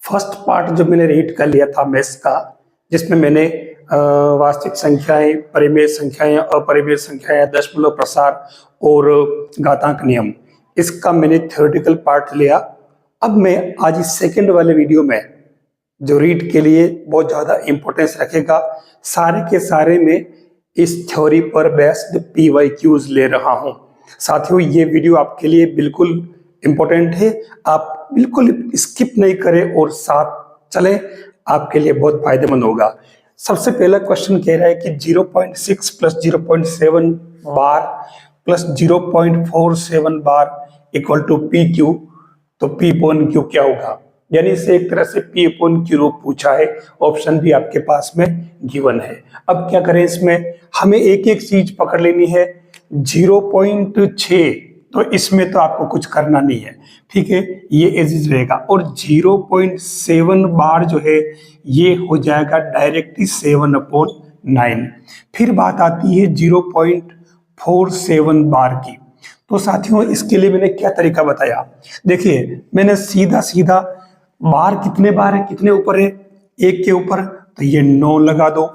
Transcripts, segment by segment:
First part जो मैंने read कर लिया था मैथ्स का, जिसमें मैंने वास्तविक संख्याएं, परिमेय संख्याएं, अपरिमेय संख्याएं, दशमलव प्रसार और घातांक नियम, इसका मैंने थ्योरेटिकल पार्ट लिया। अब मैं आज इस सेकंड वाले वीडियो में जो रीड के लिए बहुत ज़्यादा इंपॉर्टेंस रखेगा, सारे के सारे में इस थ्योरी पर बेस्ड PYQs ले रहा हूं। साथियों, ये वीडियो आपके लिए बिल्कुल इंपॉर्टेंट है, आप बिल्कुल स्किप नहीं करें और साथ चलें, आपके लिए बहुत फायदेमंद होगा। सबसे पहला क्वेश्चन कह रहा है कि 0.6 plus 0.7 bar plus 0.47 bar equal to PQ, तो P अपॉन Q क्या होगा? यानी इसे एक तरह से P अपॉन Q रूप पूछा है। ऑप्शन भी आपके पास में गिवन है। अब क्या करें, इसमें हमें एक एक चीज पकड़ लेनी है। 0.6 तो इसमें तो आपको कुछ करना नहीं है, ठीक है, ये एज रहेगा। और 0.7 बार जो है ये हो जाएगा डायरेक्टली 7/9। फिर बात आती है 0.47 बार की। तो साथियों, इसके लिए मैंने क्या तरीका बताया, देखिए मैंने सीधा सीधा बार कितने बार है, कितने ऊपर है, एक के ऊपर, तो ये 9 लगा दो।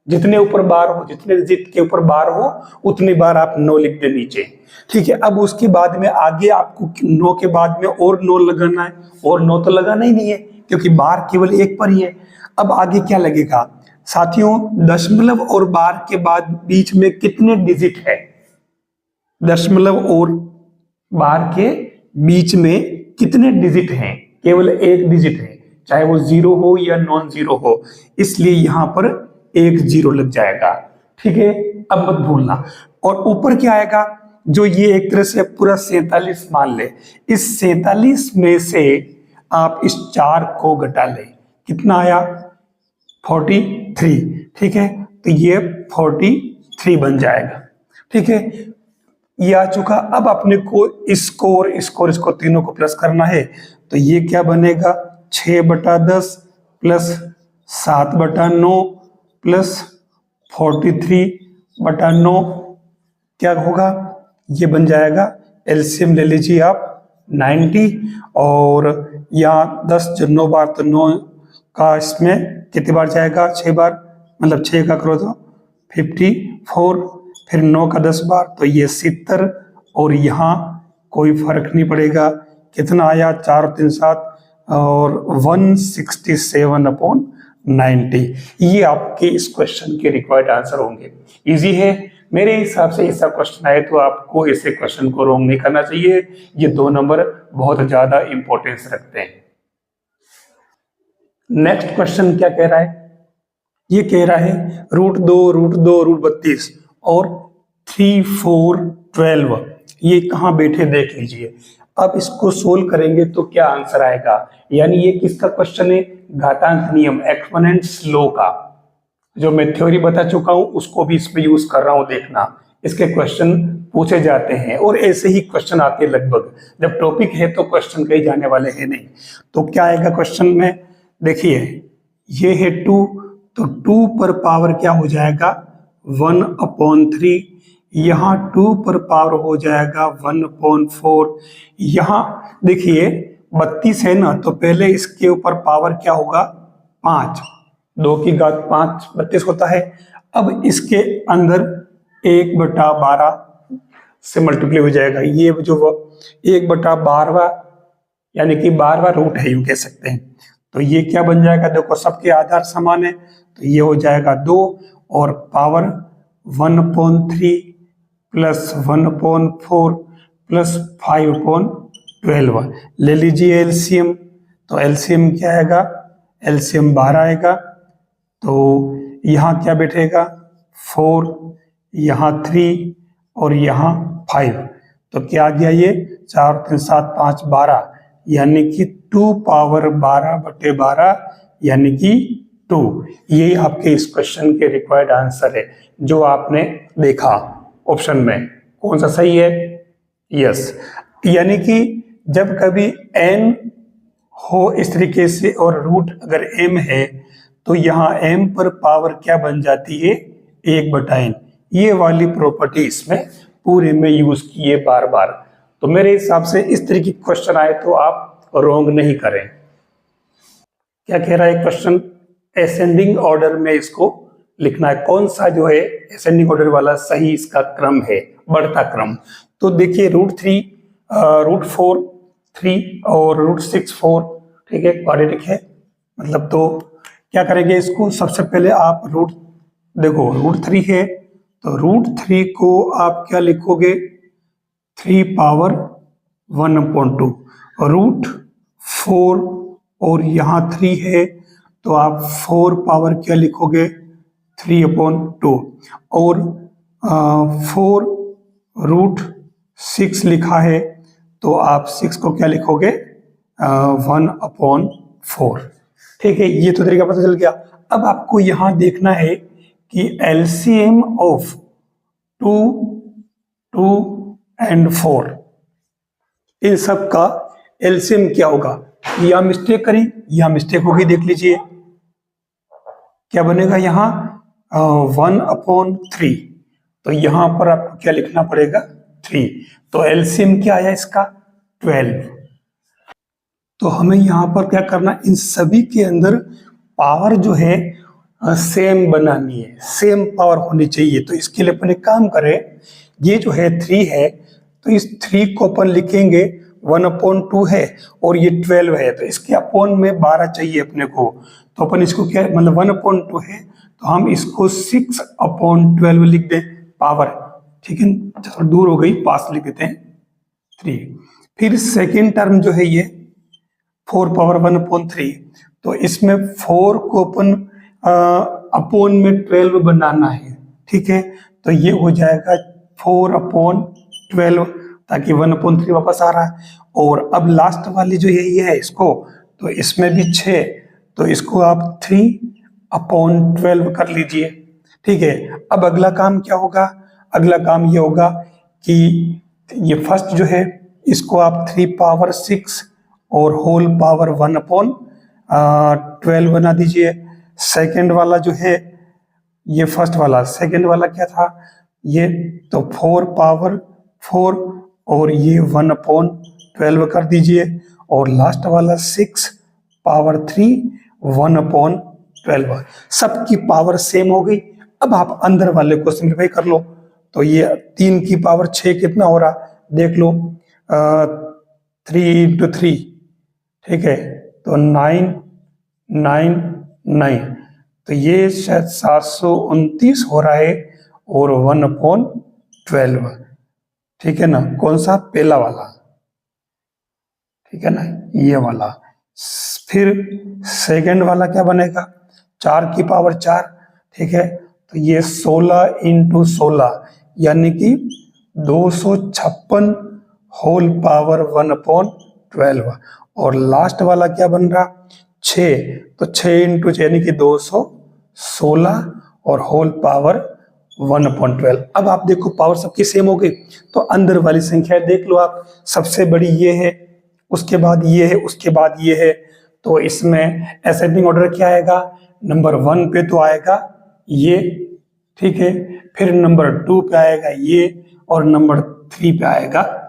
जितने ऊपर बार हो, जितने डिजिट के ऊपर बार हो, उतनी बार आप 9 लिख दे नीचे, ठीक है। अब उसके बाद में आगे आपको 9 के बाद में और 9 लगाना है, और 9 तो लगाना ही नहीं है क्योंकि बार केवल एक पर ही है। अब आगे क्या लगेगा साथियों, दशमलव और बार के बाद बीच में कितने डिजिट है? दशमलव और बार के बीच में कितने डिजिट हैं? केवल एक डिजिट है, चाहे वो 0 हो या नॉन 0 हो, इसलिए यहां पर एक 0 लग जाएगा, ठीक है। अब मत भूलना। और ऊपर क्या आएगा, जो ये एक तरह से पूरा 47 मान ले, इस 47 में से आप इस 4 को घटा ले, कितना आया? 43, ठीक है। तो ये 43 बन जाएगा, ठीक है। ये आ चुका। अब अपने को इसको और इसको तीनों को प्लस करना है, तो ये क्या बनेगा? 6/10 प्लस 7/9 प्लस 43/9 क्या होगा? ये बन जाएगा, एलसीएम ले लीजिए आप 90, और यहाँ 10 जो 9 बार, तो 9 का इसमें कितनी बार जाएगा? 6 बार, मतलब 6 का करो तो 54, फिर 9 का 10 बार, तो ये 70, और यहाँ कोई फर्क नहीं पड़ेगा, कितना आया? 4 और 3 7, और 167/90। ये आपके इस क्वेश्चन के रिक्वायर्ड आंसर होंगे। इजी है मेरे हिसाब से। ऐसा क्वेश्चन आए तो आपको ऐसे क्वेश्चन को रॉन्ग नहीं करना चाहिए। ये 2 नंबर बहुत ज्यादा इंपॉर्टेंस रखते हैं। नेक्स्ट क्वेश्चन क्या कह रहा है? ये कह रहा है √2 और 3 4 12, ये कहाँ बैठे देख लीजिए। अब इसको सोल्व करेंगे तो क्या आंसर आएगा? यानी ये किसका क्वेश्चन है? घातांक नियम, एक्सपोनेंट्स लॉ का, जो मैं थ्योरी बता चुका हूं उसको भी इसमें यूज कर रहा हूं। देखना, इसके क्वेश्चन पूछे जाते हैं और ऐसे ही क्वेश्चन आते हैं लगभग। जब टॉपिक है तो क्वेश्चन कहीं जाने वाले हैं नहीं। तो क्या आएगा क्वेश्चन में? देखिए, ये है 2, तो 2 पर पावर क्या हो जाएगा? 1/3। यहाँ 2 पर पावर हो जाएगा 1/4। यहाँ देखिए 32 है ना, तो पहले इसके ऊपर पावर क्या होगा? 5, 2 की घात 5 32 होता है। अब इसके अंदर 1/12 से मल्टीप्लाई हो जाएगा। ये जो 1/12 यानी कि 12वां रूट है, यूं कह सकते हैं। तो ये क्या बन जाएगा? देखो, सबके आधार समान है, तो ये हो जाएगा 2, और पावर 1/3 प्लस 1/4 प्लस 5/12 ले लीजिए एलसीएम। तो एलसीएम क्या आएगा? एलसीएम 12 आएगा। तो यहाँ क्या बैठेगा? 4, यहाँ 3 और यहाँ 5। तो क्या आ गया? ये 4 3 7 5 12, यानी कि 2 पावर 12/12 यानी कि 2। यही आपके इस क्वेश्चन के रिक्वायर्ड आंसर है जो आपने देखा ऑप्शन में। कौन सा सही है? यस। यानी कि जब कभी n हो इस तरीके से और रूट अगर m है, तो यहाँ m पर पावर क्या बन जाती है? 1/n। ये वाली प्रॉपर्टी इसमें पूरे में यूज की है बार बार। तो मेरे हिसाब से इस तरीके के क्वेश्चन आए तो आप रॉन्ग नहीं करें। क्या कह रहा है क्वेश्चन, असेंडिंग ऑर्डर में इसको लिखना है, कौन सा जो है असेंडिंग ऑर्डर वाला सही इसका क्रम है, बढ़ता क्रम। तो देखिए √3, √4 3 और √6 4, ठीक है, क्वाड्रेटिक है मतलब। तो क्या करेंगे इसको, सबसे पहले आप देखो √3 है तो √3 को आप क्या लिखोगे, 3 पावर 1/2, √4 और यहाँ 3 है तो आप 4 पावर क्या लिखोगे, 3/2, और 4 √6 लिखा है तो आप 6 को क्या लिखोगे, 1/4। ठीक है, ये तो तरीका पता चल गया। अब आपको यहां देखना है कि एलसीएम ऑफ 2, 2 एंड 4, इन सब का एलसीएम क्या होगा। या मिस्टेक करी या मिस्टेक होगी, देख लीजिए क्या बनेगा यहाँ, 1/3। तो यहां पर आपको क्या लिखना पड़ेगा, 3। तो एलसीएम क्या आया इसका, 12। तो हमें यहां पर क्या करना, इन सभी के अंदर पावर जो है सेम बनानी है, सेम पावर होनी चाहिए। तो इसके लिए अपन एक काम करें, ये जो है 3 है तो इस 3 को अपन लिखेंगे 1/2 है और ये 12 है तो इसके अपोन में 12 चाहिए अपने को। तो अपन इसको क्या, मतलब 1/2 है तो हम इसको 6/12 लिख दें पावर, ठीक है, थोड़ा दूर हो गई, पास लिख देते हैं 3। फिर सेकेंड टर्म जो है ये 4 पावर 1/3, तो इसमें 4 को अपन अपोन में 12 बनाना है, ठीक है। तो ये हो जाएगा 4/12, ताकि 1/3 वापस आ रहा है। और अब लास्ट वाली जो यही है इसको, तो इसमें भी 6, तो इसको आप 3/12 कर लीजिए, ठीक है। अब अगला काम क्या होगा, अगला काम ये होगा कि ये फर्स्ट जो है इसको आप 3 पावर 6 और होल पावर 1/12 बना दीजिए। सेकंड वाला जो है ये फर्स्ट वाला, सेकंड वाला क्या था ये, तो 4 पावर 4 और ये 1/12 कर दीजिए। और लास्ट वाला 6 पावर 3 1/12, सबकी पावर सेम हो गई। अब आप अंदर वाले को सिंप्लीफाई कर लो, तो ये 3 की पावर 6 कितना हो रहा देख लो, 3 × 3, ठीक है, तो 9 9 9, तो ये शायद 729 हो रहा है और 1/12, ठीक है ना, कौन सा, पहला वाला, ठीक है ना, ये वाला। फिर सेकंड वाला क्या बनेगा, 4 की पावर 4, ठीक है, तो ये 16 × 16 यानी कि 256 होल पावर 1/12। और लास्ट वाला क्या बन रहा, 6, तो 6 × 6 यानी कि 216 और होल पावर 1/12। अब आप देखो पावर सबकी सेम हो गई, तो अंदर वाली संख्या देख लो आप, सबसे बड़ी ये है, उसके बाद ये है, उसके बाद ये है। तो इसमें असेंडिंग ऑर्डर क्या आएगा, नंबर 1 पे तो आएगा ये, ठीक है, फिर नंबर 2 पे आएगा ये, और नंबर 3 पे आएगा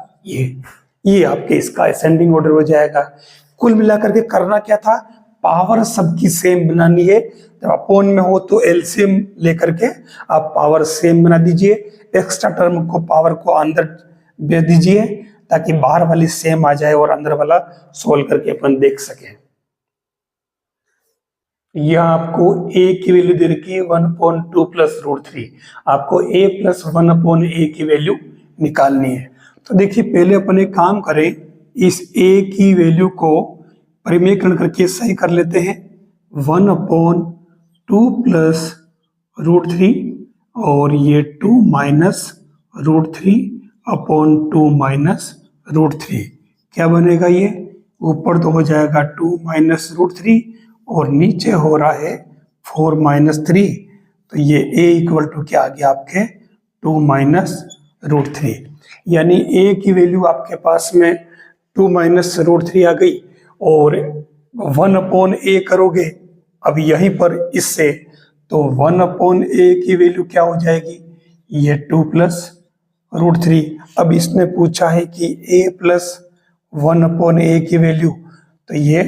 ये आपके इसका असेंडिंग ऑर्डर हो जाएगा। कुल मिलाकर के करना क्या था, पावर सबकी सेम बनानी है। जब अपोन में हो तो एलसीएम लेकर के आप पावर सेम बना दीजिए, एक्स्ट्रा टर्म को पावर को अंदर दे दीजिए ताकि बाहर वाली सेम आ जाए और अंदर वाला सोल्व करके अपन देख सके। यह आपको a की वैल्यू दे रखी है 1/2 + √3, आपको a + 1/a की वैल्यू निकालनी है। तो देखिए पहले अपन एक काम करें, इस a की वैल्यू को परिमेयकरण करके सही कर लेते हैं। 1/2 + √3 और ये 2 - √3/2 - √3, क्या बनेगा, ये ऊपर तो हो जाएगा 2 - √3 और नीचे हो रहा है 4 - 3, तो ये a = क्या आ गया आपके 2 - √3, यानी a की वैल्यू आपके पास में 2 - √3 आ गई। और 1/a करोगे अब यहीं पर इससे, तो 1/a की वैल्यू क्या हो जाएगी, ये 2 + √3। अब इसने पूछा है कि a + 1/a की वैल्यू, तो ये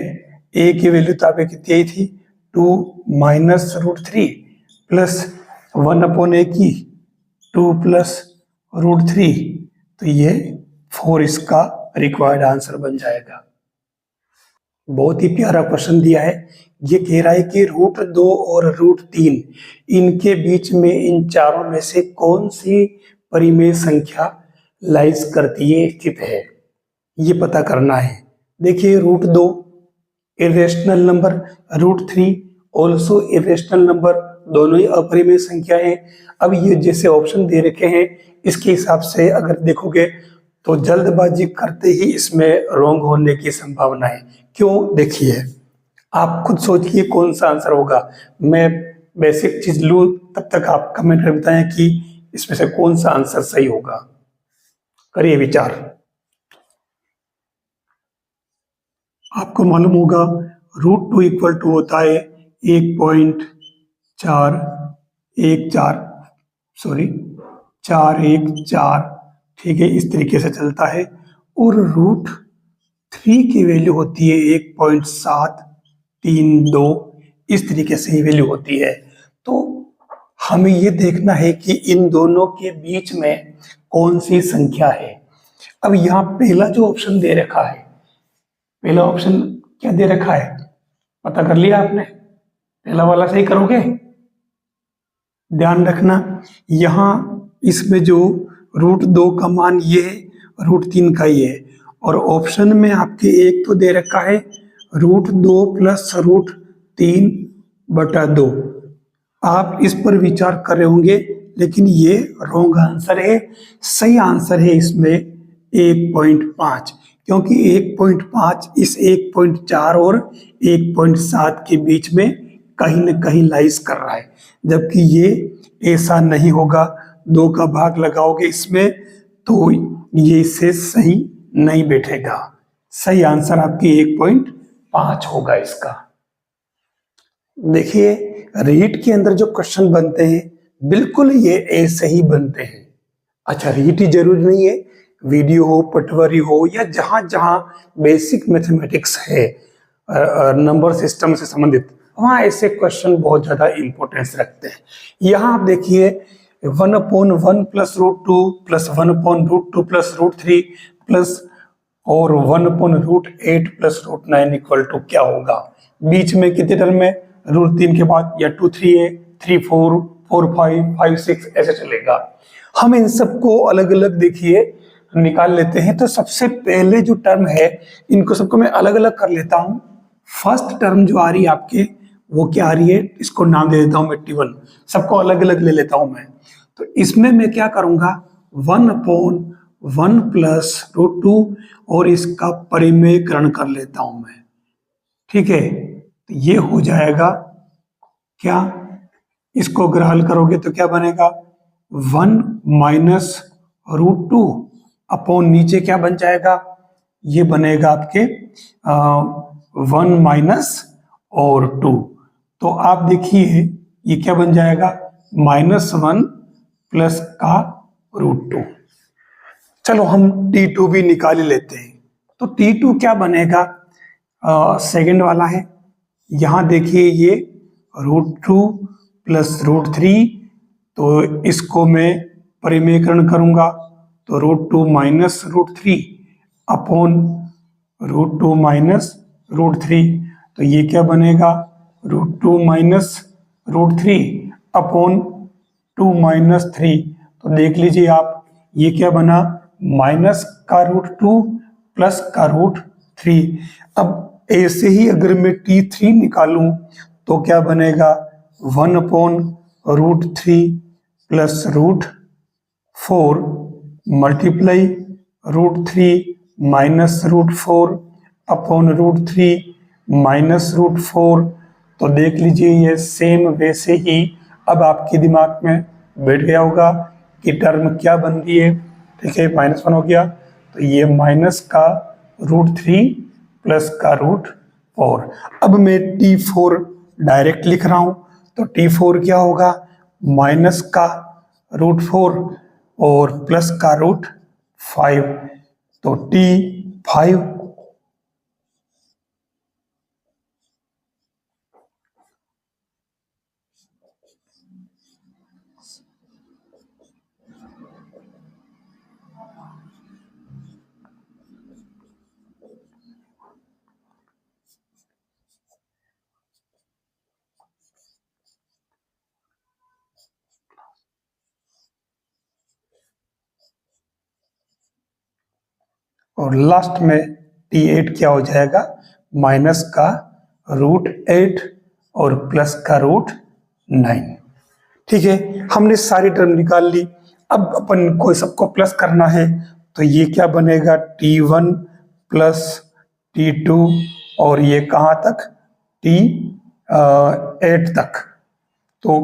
ए की वैल्यू तो आपकी कितनी आई थी, 2 माइनस रूट 3 प्लस 1/a की 2 प्लस रूट 3, तो ये 4 इसका रिक्वायर्ड आंसर बन जाएगा। बहुत ही प्यारा क्वेश्चन दिया है। ये कह रहा है कि रूट 2 और रूट 3 इनके बीच में इन चारों में से कौन सी परिमेय संख्या लाइज करती है, स्थित है, ये पता करना है। देखिए root 2 irrational number, root 3 also irrational number, दोनों ही अपरिमेय संख्या है। अब ये जैसे ऑप्शन दे रखे हैं इसके हिसाब से अगर देखोगे तो जल्दबाजी करते ही इसमें रॉन्ग होने की संभावना है। क्यों, देखिए आप खुद सोचिए कौन सा आंसर होगा। मैं बेसिक चीज लूं तब तक आप कमेंट में बताएं कि इसमें से कौन सा आंसर सही होगा। करिए विचार। आपको मालूम होगा रूट 2 इक्वल टू होता है 414, ठीक है, इस तरीके से चलता है। और रूट 3 की वैल्यू होती है 1.732, इस तरीके से ही वैल्यू होती है। तो हमें ये देखना है कि इन दोनों के बीच में कौन सी संख्या है। अब यहाँ पहला जो ऑप्शन दे रखा है, पहला ऑप्शन क्या दे रखा है पता कर लिया आपने, पहला वाला सही करोगे। ध्यान रखना यहां इसमें जो रूट 2 का मान ये है, रूट 3 का ये है, और ऑप्शन में आपके एक तो दे रखा है रूट 2 प्लस रूट 3/2। आप इस पर विचार कर रहे होंगे लेकिन ये रॉन्ग आंसर है। सही आंसर है इसमें 1.5, क्योंकि 1.5 इस 1.4 और 1.7 के बीच में कहीं न कहीं लाइज कर रहा है, जबकि ये ऐसा नहीं होगा। 2 का भाग लगाओगे इसमें तो ये इससे सही नहीं बैठेगा। सही आंसर आपकी 1.5 होगा इसका। देखिए रीट के अंदर जो क्वेश्चन बनते हैं बिल्कुल ये ऐसे ही बनते हैं। अच्छा, रीट ही जरूरी नहीं है, वीडियो हो, पटवारी हो, या जहां जहां बेसिक मैथमेटिक्स है नंबर सिस्टम से संबंधित, वहां ऐसे क्वेश्चन बहुत ज्यादा इंपॉर्टेंस रखते हैं। यहां आप देखिए 1/1 plus root 2 plus 1/√2 plus root 3 plus और 1/√8 प्लस रूट 9 इक्वल टू क्या होगा। बीच में कितने टर्म है, रूट 3 के बाद या 2 3 है, 3 4 4 5 5 6 ऐसे चलेगा। हम इन सबको अलग अलग देखिए निकाल लेते हैं। तो सबसे पहले जो टर्म है इनको सबको मैं अलग अलग कर लेता हूं। फर्स्ट टर्म जो आ रही है आपके वो क्या आ रही है, इसको नाम दे देता हूं मैं T1। सबको अलग अलग ले लेता हूं मैं। तो इसमें मैं क्या करूंगा 1/1 प्लस रूट 2 और इसका परिमेयकरण कर लेता हूं मैं, ठीक है। तो ये हो जाएगा क्या, इसको अगर हल करोगे तो क्या बनेगा 1 माइनस रूट 2 अपॉन नीचे क्या बन जाएगा, ये बनेगा आपके 1 माइनस और 2। तो आप देखिए ये क्या बन जाएगा -1 प्लस का रूट 2। चलो हम T2 भी निकाल ही लेते हैं। तो T2 क्या बनेगा, सेकंड वाला है। यहां देखिए ये रूट 2 प्लस रूट 3, तो इसको मैं परिमेयकरण करूंगा तो root 2 minus root 3 upon root 2 minus root 3, तो ये क्या बनेगा root 2 minus root 3 upon 2 minus 3। तो देख लीजिए आप ये क्या बना माइनस का रूट 2 प्लस का रूट 3। अब ऐसे ही अगर मैं T3 निकालूं तो क्या बनेगा 1 upon root 3 plus root 4 multiply root 3 minus root 4 upon root 3 minus root 4। तो देख लीजिए ये सेम वैसे ही अब आपके दिमाग में बैठ गया होगा कि टर्म क्या बन रही है, ठीक है। -1 हो गया तो ये माइनस का रूट 3 प्लस का रूट 4। अब मैं T4 डायरेक्ट लिख रहा हूं तो T4 क्या होगा माइनस का रूट 4 और प्लस का रूट 5। तो T5 और लास्ट में T8 क्या हो जाएगा, माइनस का √8 और प्लस का √9। ठीक है, हमने सारी टर्म निकाल ली। अब अपन को सबको प्लस करना है, तो ये क्या बनेगा, T1 प्लस T2 और ये कहाँ तक, T8 तक। तो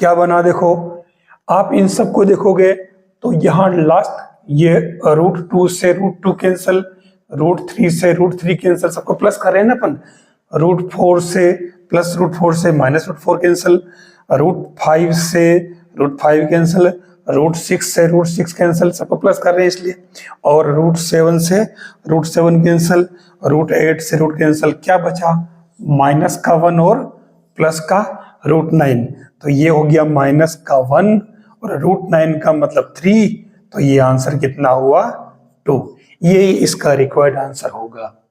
क्या बना, देखो आप इन सबको देखोगे तो यहाँ लास्ट ये √2 से √2 कैंसिल, √3 से √3 कैंसिल, सबको प्लस कर रहे हैं ना अपन। √4 से प्लस √4 से माइनस √4 कैंसिल, √5 से √5 कैंसिल, √6 से √6 कैंसिल, सबको प्लस कर रहे हैं इसलिए। और √7 से √7 कैंसिल, √8 से √ कैंसिल, क्या बचा, माइनस का 1 और प्लस का √9। तो ये हो गया माइनस का 1 और √9 का मतलब 3। तो ये आंसर कितना हुआ, 2। ये इसका रिक्वायर्ड आंसर होगा।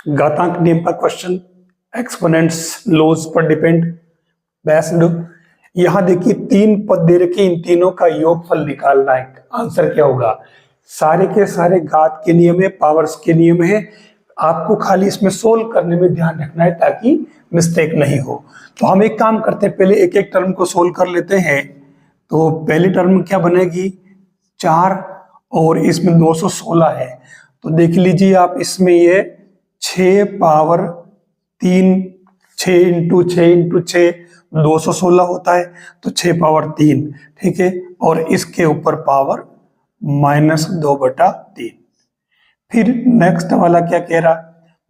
घातांक नियम का क्वेश्चन, एक्सपोनेंट्स लॉज पर डिपेंड बेस्ड। यहां देखिए 3 पद दे रखे, इन तीनों का योगफल निकालना है। आंसर क्या होगा, सारे के सारे घात के नियम है, पावर्स के नियम है। आपको खाली इसमें सोल्व करने में ध्यान रखना है ताकि मिस्टेक नहीं हो। तो हम एक काम करते हैं, पहले एक एक टर्म को सोल्व कर लेते हैं। तो पहली टर्म क्या बनेगी, 4 और इसमें 216 है। तो देख लीजिए आप, इसमें ये 6 पावर 3, 6 इंटू 6 इंटू 6 216 होता है, तो 6 पावर 3। ठीक है, और इसके ऊपर पावर -2/3। फिर नेक्स्ट वाला क्या कह रहा,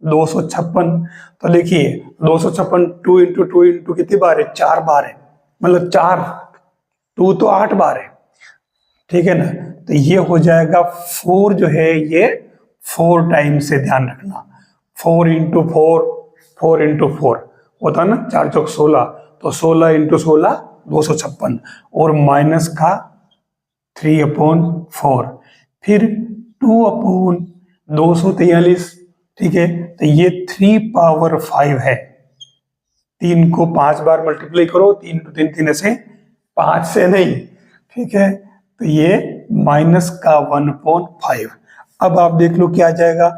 256। तो देखिए 256 2 इंटू 2 इंटू कितनी बार है, 4 बार है, मतलब 4 2 तो 8 बार है। ठीक है ना, तो ये हो जाएगा 4 जो है ये 4 टाइम से, ध्यान रखना 4 इंटू 4 4 इंटू 4 होता ना, 4 चौक 16, तो 16 इंटू 16 256 और माइनस का 3/4, फिर 2/243। ठीक है, तो ये 3 पावर 5 है। 3 को 5 बार मल्टीप्लाई करो, 3 तो 3 3 ऐसे 5 से नहीं। ठीक है, तो ये माइनस का 1/5। अब आप देख लो क्या आ जाएगा,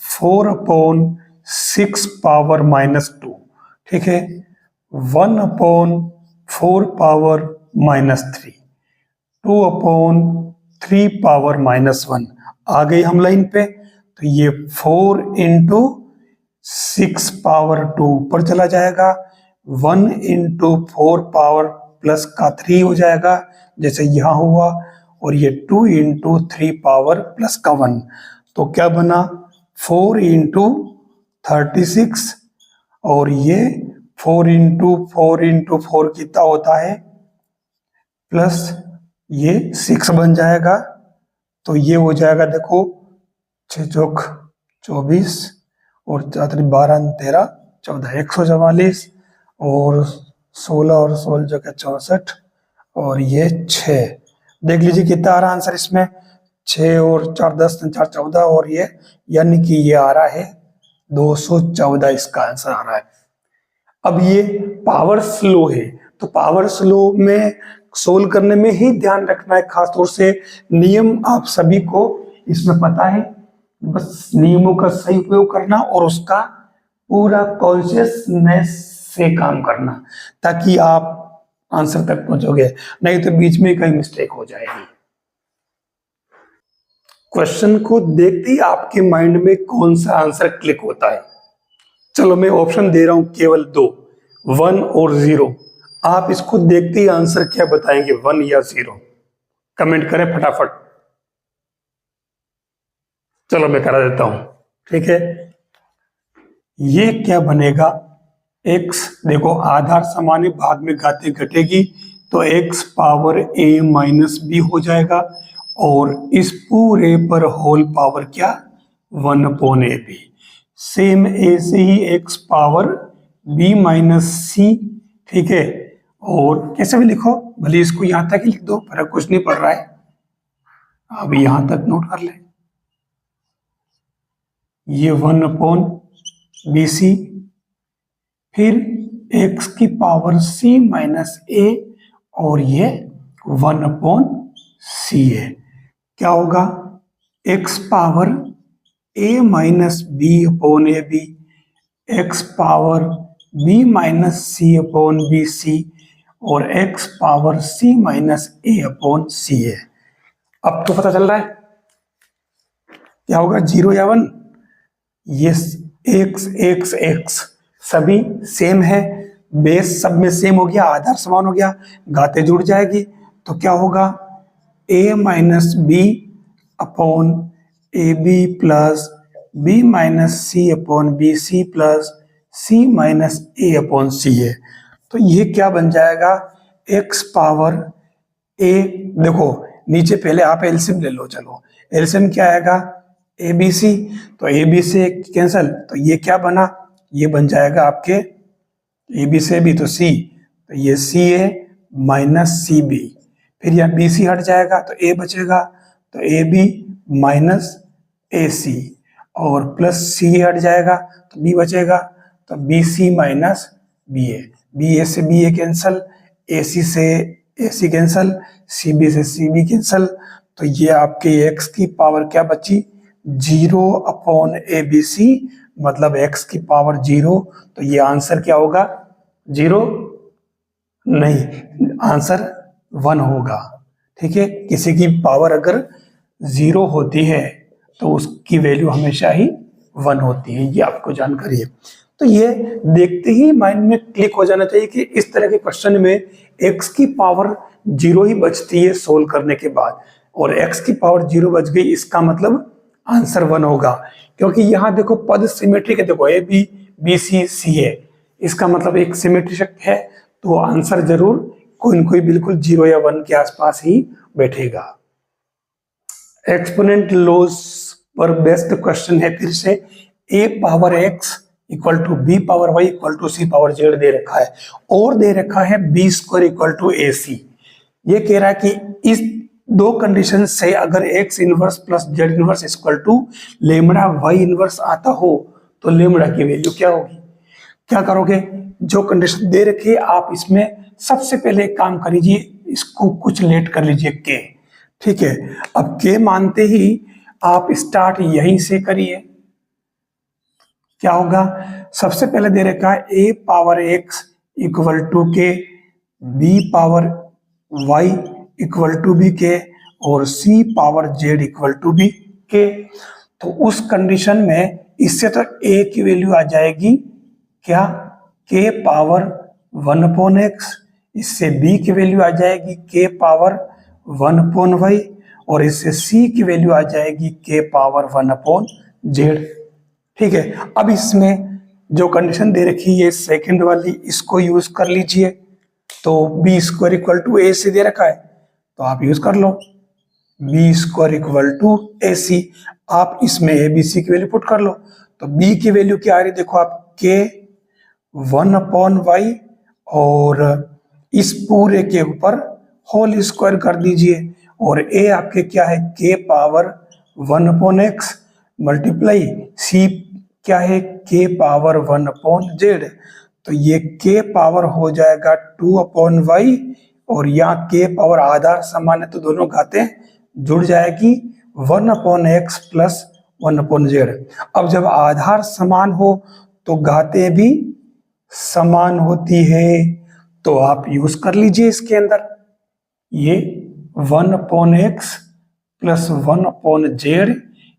4/6 पावर -2। ठीक है, 1/4 पावर -3, 2/3 पावर -1। आ गई हम लाइन पे, तो ये 4 इंटू 6 पावर 2 ऊपर चला जाएगा, 1 इंटू 4 पावर प्लस का 3 हो जाएगा जैसे यहां हुआ, और ये 2 इंटू 3 पावर प्लस का 1। तो क्या बना, 4 इंटू 36, और ये 4 इंटू 4 कितना होता है, प्लस ये 6 बन जाएगा। तो ये हो जाएगा, देखो 6 चौक 24 और 4 12 13 14 144 और 16 और 16 जो कि 64 और ये 6। देख लीजिए कितना आ रहा आंसर इसमें, 6 और 4 10 4 14 और ये यानी कि ये आ रहा है 214, इसका आंसर आ रहा है। अब ये पावर स्लो है, तो पावर स्लो में सोल्व करने में ही ध्यान रखना है, खासतौर से नियम आप सभी को इसमें पता है, बस नियमों का सही उपयोग करना और उसका पूरा कॉन्शियसनेस से काम करना, ताकि आप आंसर तक पहुंचोगे, नहीं तो बीच में कहीं मिस्टेक हो जाएगी। क्वेश्चन को देखते ही आपके माइंड में कौन सा आंसर क्लिक होता है। चलो मैं ऑप्शन दे रहा हूं केवल 2, 1 और 0। आप इसको देखते ही आंसर क्या बताएंगे, 1 या 0? कमेंट करें फटाफट। चलो मैं करा देता हूं, ठीक है। ये क्या बनेगा, x, देखो आधार समान है, भाग में घातें घटेगी, तो x power a minus b हो जाएगा, और इस पूरे पर होल पावर क्या, 1/ab। सेम ऐसे ही x power b minus c, ठीक है, और कैसे भी लिखो, भले इसको यहां तक ही लिख दो, फर्क कुछ नहीं पड़ रहा है। अब यहां तक नोट कर ले, ये 1/BC, फिर x की पावर c माइनस ए, और ये 1/c है। क्या होगा, x power a minus B upon A B, X power b minus C upon B C, और x power c minus A upon C है। अब तो पता चल रहा है क्या होगा, 0 या 1। ये x x x सभी सेम है, बेस सब में सेम हो गया, आधार समान हो गया, घातें जुड़ जाएगी, तो क्या होगा, a minus B upon A B plus b minus C upon B C plus c minus A upon C है। तो ये क्या बन जाएगा, x पावर a, देखो नीचे पहले आप एलसीएम ले लो, चलो एलसीएम क्या आएगा, ए बी सी, तो ए बी से कैंसल, तो ये क्या बना, ये बन जाएगा आपके ए बी से भी तो सी, तो ये सी ए माइनस सी बी, फिर यहाँ बी सी हट जाएगा तो ए बचेगा, तो ए बी माइनस ए सी, और प्लस सी हट जाएगा तो बी बचेगा, तो बी सी माइनस बी ए से बी ए कैंसल, ए सी से ए सी कैंसल, सी बी से सी बी कैंसल, तो ये आपके एक्स की पावर क्या बची, 0 अपॉन ए बी सी, मतलब x की पावर 0, तो ये आंसर क्या होगा, 0 नहीं, आंसर 1 होगा। ठीक है, किसी की पावर अगर 0 होती है तो उसकी वैल्यू हमेशा ही 1 होती है, ये आपको जानकारी है। तो ये देखते ही माइंड में क्लिक हो जाना चाहिए कि इस तरह के क्वेश्चन में x की पावर 0 ही बचती है सोल्व करने के बाद, और x की पावर 0 बच गई, इसका मतलब आंसर 1 होगा, क्योंकि यहां देखो पद सिमेट्रिक है, देखो ए बी बी सी सी है, इसका मतलब एक सिमेट्रिक है, तो आंसर जरूर कोई न कोई बिल्कुल 0 या 1 के आसपास ही बैठेगा। एक्सपोनेंट लॉज पर बेस्ड क्वेश्चन है, फिर से a power x equal to B power y equal to C power z दे रखा है, और दे रखा है B square equal to A C. ये कह रहा है कि इस दो कंडीशन से अगर x inverse plus z inverse equal to lambda y inverse आता हो तो लेमड़ा की वैल्यू क्या होगी। क्या करोगे, जो कंडीशन दे रखी है आप इसमें सबसे पहले एक काम कर लीजिए, इसको कुछ लेट कर लीजिए k। ठीक है, अब k मानते ही आप स्टार्ट यहीं से करिए। क्या होगा, सबसे पहले दे रखा है a power x equal to K, b power y equal to B K, और c power z equal to B K. तो उस कंडीशन में इससे तो a की वैल्यू आ जाएगी क्या, k पावर 1/x, इससे b की वैल्यू आ जाएगी k पावर 1/y, और इससे c की वैल्यू आ जाएगी k पावर 1/z। ठीक है, अब इसमें जो कंडीशन दे रखी है सेकंड वाली, इसको यूज कर लीजिए। तो B square equal to A सी दे रखा है, तो आप यूज कर लो, B square equal to A सी। आप इसमें ए बी सी की वैल्यू पुट कर लो, तो बी की वैल्यू क्या आ रही है, देखो आप के 1/y, और इस पूरे के ऊपर होल स्क्वायर कर दीजिए, और ए आपके क्या है, के पावर 1/x मल्टीप्लाई सी क्या है, के पावर 1/z, तो ये के पावर हो जाएगा 2/y, और यहाँ के पावर आधार समान है तो दोनों घातें जुड़ जाएगी, 1/x प्लस 1/z। अब जब आधार समान हो तो घातें भी समान होती है, तो आप यूज कर लीजिए इसके अंदर, ये 1/x plus 1/z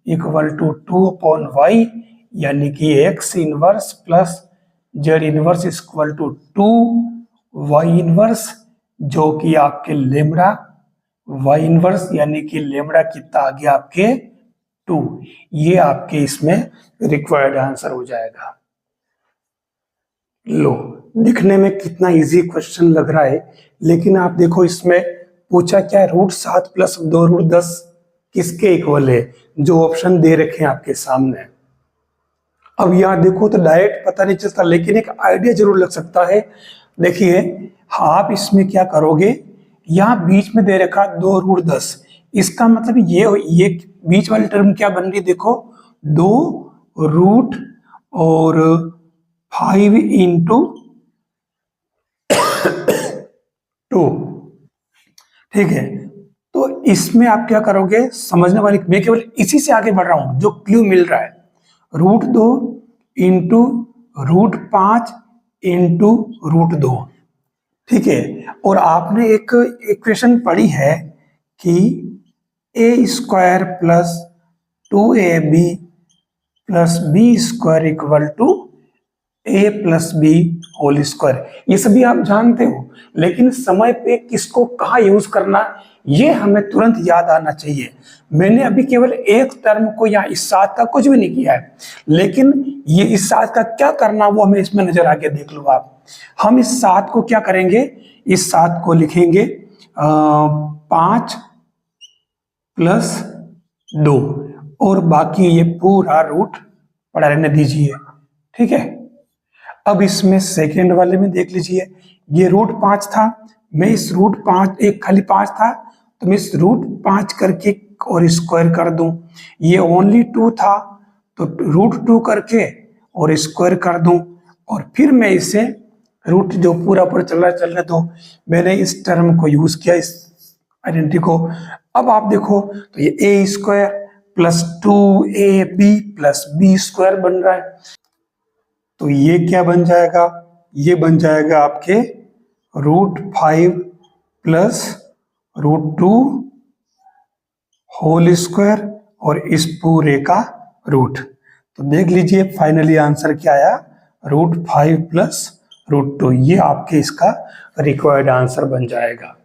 equal to 2/y, यानी कि x inverse plus z inverse equal to 2y inverse, जो कि आपके लेमड़ा y इनवर्स यानी कि लेमड़ा कितना आ गया आपके 2। ये आपके इसमें रिक्वायर्ड आंसर हो जाएगा। लो, दिखने में कितना इजी क्वेश्चन लग रहा है, लेकिन आप देखो इसमें पूछा क्या है, √7 प्लस 2√10 किसके इक्वल है, जो ऑप्शन दे रखे हैं आपके सामने। अब यहां देखो तो डायरेक्ट पता नहीं चलता, लेकिन एक आइडिया जरूर लग सकता है। देखिए आप इसमें क्या करोगे, यहाँ बीच में दे रखा 2√10, इसका मतलब ये बीच वाली टर्म क्या बन रही, देखो 2 और 5 इंटू 2, ठीक है। तो इसमें आप क्या करोगे, समझने वाली, मैं केवल इसी से आगे बढ़ रहा हूं, जो क्लू मिल रहा है, √2 इंटू √5 इंटू √2, ठीक है। और आपने एक इक्वेशन पढ़ी है कि a² plus 2ab plus b² equal to a plus B whole square, ये सभी आप जानते हो, लेकिन समय पे किसको कहाँ यूज करना ये हमें तुरंत याद आना चाहिए। मैंने अभी केवल एक टर्म को, यहाँ इस 7 का कुछ भी नहीं किया है, लेकिन ये इस 7 का क्या करना वो हमें इसमें नजर आ गया, देख लो आप। हम इस 7 को क्या करेंगे, इस 7 को लिखेंगे 5 प्लस 2 और बाकी ये पूरा रूट पड़ा रहने दीजिए, ठीक है। अब इसमें सेकेंड वाले में देख लीजिए, ये √5 था, मैं इस √5, एक खाली 5 था तो मैं इस √5 करके और स्क्वायर कर दूं, ये ओनली 2 था तो √2 करके और स्क्वायर कर दूं, और फिर मैं इसे रूट जो पूरा पूरा चलने दो, मैंने इस टर्म को यूज किया, इस आइडेंटिटी को। अब आप देखो तो ये a² plus 2ab plus b² बन रहा है, तो ये क्या बन जाएगा, ये बन जाएगा आपके √5 प्लस √2 होल स्क्वायर और इस पूरे का रूट। तो देख लीजिए फाइनली आंसर क्या आया, √5 प्लस √2, ये आपके इसका रिक्वायर्ड आंसर बन जाएगा।